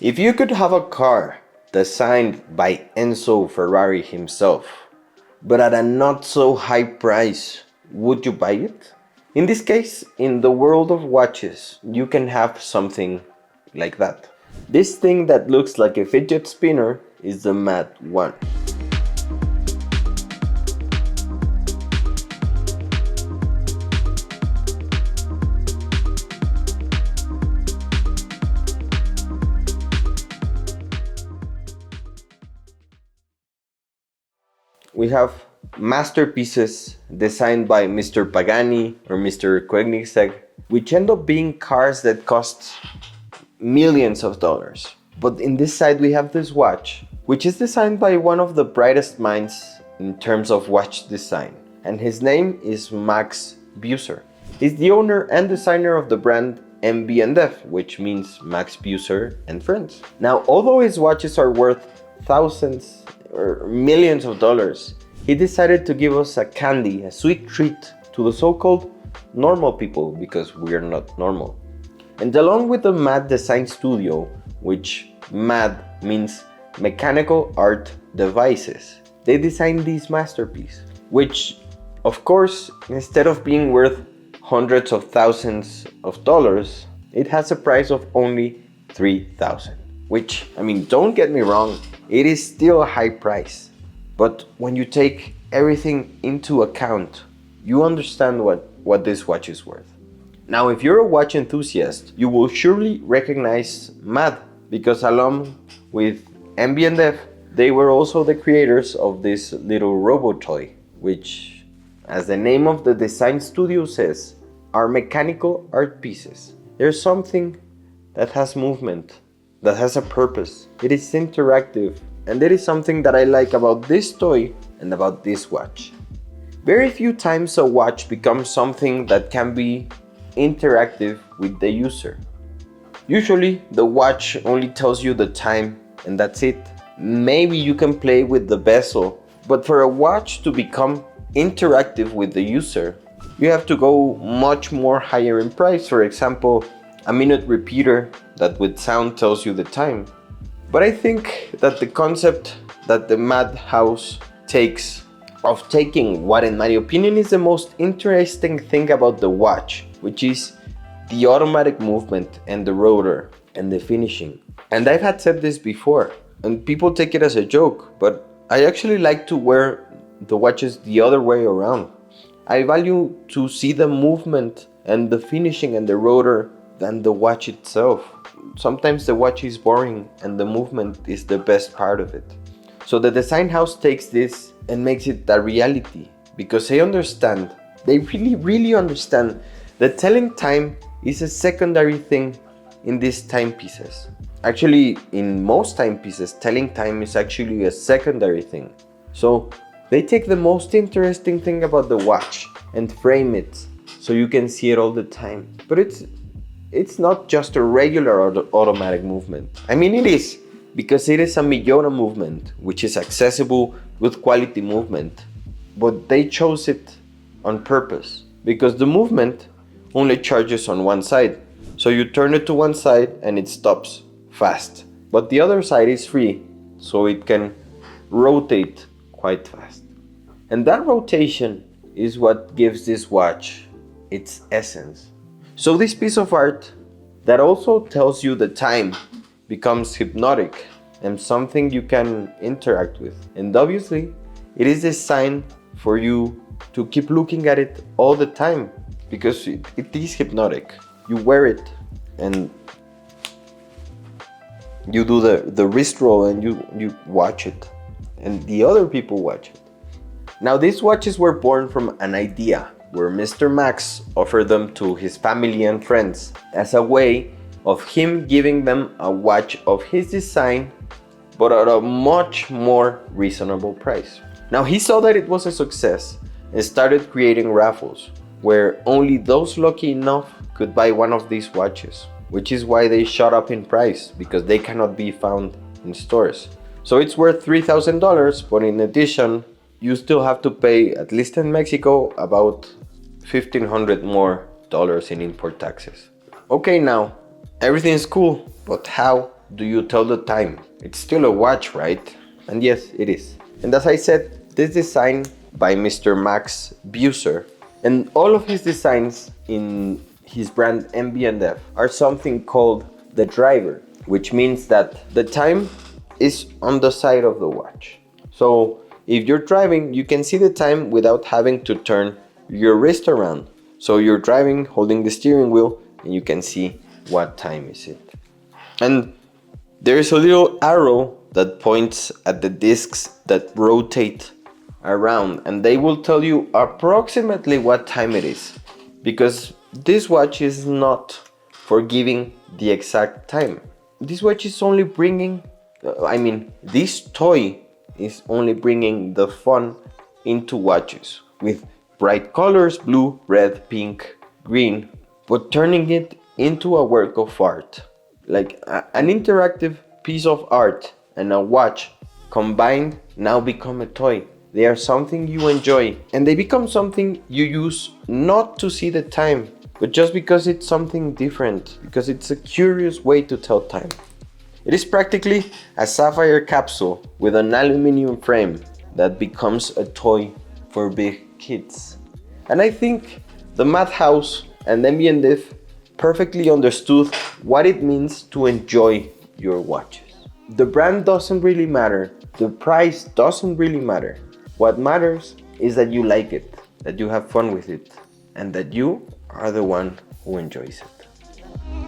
If you could have a car designed by Enzo Ferrari himself, but at a not so high price, would you buy it? In this case, in the world of watches, you can have something like that. This thing that looks like a fidget spinner is the M.A.D.1. We have masterpieces designed by Mr. Pagani or Mr. Koenigsegg, which end up being cars that cost millions of dollars. But in this side we have this watch, which is designed by one of the brightest minds in terms of watch design, and his name is Max Büsser. He's the owner and designer of the brand M.A.D.1 A, which means Max Büsser and Friends. Now, although his watches are worth thousands or millions of dollars, he decided to give us a candy, a sweet treat to the so-called normal people, because we are not normal. And along with the M.A.D. Design Studio, which M.A.D. means Mechanical Art Devices, they designed this masterpiece, which, of course, instead of being worth hundreds of thousands of dollars, it has a price of only $3,000. Which, I mean, don't get me wrong, it is still a high price. But when you take everything into account, you understand what this watch is worth. Now, if you're a watch enthusiast, you will surely recognize M.A.D. because along with M.A.D.1 A, they were also the creators of this little robot toy, which, as the name of the design studio says, are mechanical art pieces. There's something that has movement, that has a purpose. It is interactive, and that is something that I like about this toy and about this watch. Very few times a watch becomes something that can be interactive with the user. Usually the watch only tells you the time and that's it. Maybe you can play with the bezel, but for a watch to become interactive with the user, you have to go much more higher in price. For example, a minute repeater that with sound tells you the time. But I think that the concept that the M.A.D. house takes of taking what in my opinion is the most interesting thing about the watch, which is the automatic movement and the rotor and the finishing. And I've had said this before, and people take it as a joke, but I actually like to wear the watches the other way around. I value to see the movement and the finishing and the rotor than the watch itself. Sometimes the watch is boring and the movement is the best part of it. So the design house takes this and makes it a reality, because they understand, they really understand that telling time is a secondary thing in these timepieces. Actually, in most timepieces, telling time is actually a secondary thing. So they take the most interesting thing about the watch and frame it so you can see it all the time. But it's not just a regular automatic movement. I mean, it is, because it is a Miyota movement, which is accessible with quality movement. But they chose it on purpose, because the movement only charges on one side. So you turn it to one side and it stops fast. But the other side is free, so it can rotate quite fast. And that rotation is what gives this watch its essence. So this piece of art that also tells you the time becomes hypnotic and something you can interact with. And obviously, it is designed for you to keep looking at it all the time, because it is hypnotic. You wear it and you do the wrist roll and you watch it, and the other people watch it. Now, these watches were born from an idea where Mr. Max offered them to his family and friends as a way of him giving them a watch of his design, but at a much more reasonable price. Now, he saw that it was a success and started creating raffles where only those lucky enough could buy one of these watches, which is why they shot up in price, because they cannot be found in stores. So it's worth $3,000, but in addition, you still have to pay, at least in Mexico, about $1,500 more in import taxes. Okay, now everything is cool, but how do you tell the time? It's still a watch, right? And yes, it is. And as I said, this design by Mr. Max Büsser, and all of his designs in his brand M.A.D.1 A are something called the driver, which means that the time is on the side of the watch. So if you're driving, you can see the time without having to turn your wrist around. So you're driving, holding the steering wheel, and you can see what time is it. And there's a little arrow that points at the discs that rotate around, and they will tell you approximately what time it is, because this watch is not for giving the exact time. This watch is only bringing, this toy is only bringing the fun into watches with bright colors, blue, red, pink, green, but turning it into a work of art. Like an interactive piece of art and a watch combined now become a toy. They are something you enjoy, and they become something you use not to see the time, but just because it's something different, because it's a curious way to tell time. It is practically a sapphire capsule with an aluminum frame that becomes a toy for big kids. And I think the Madhouse and M.A.D.1 A perfectly understood what it means to enjoy your watches. The brand doesn't really matter, the price doesn't really matter. What matters is that you like it, that you have fun with it, and that you are the one who enjoys it.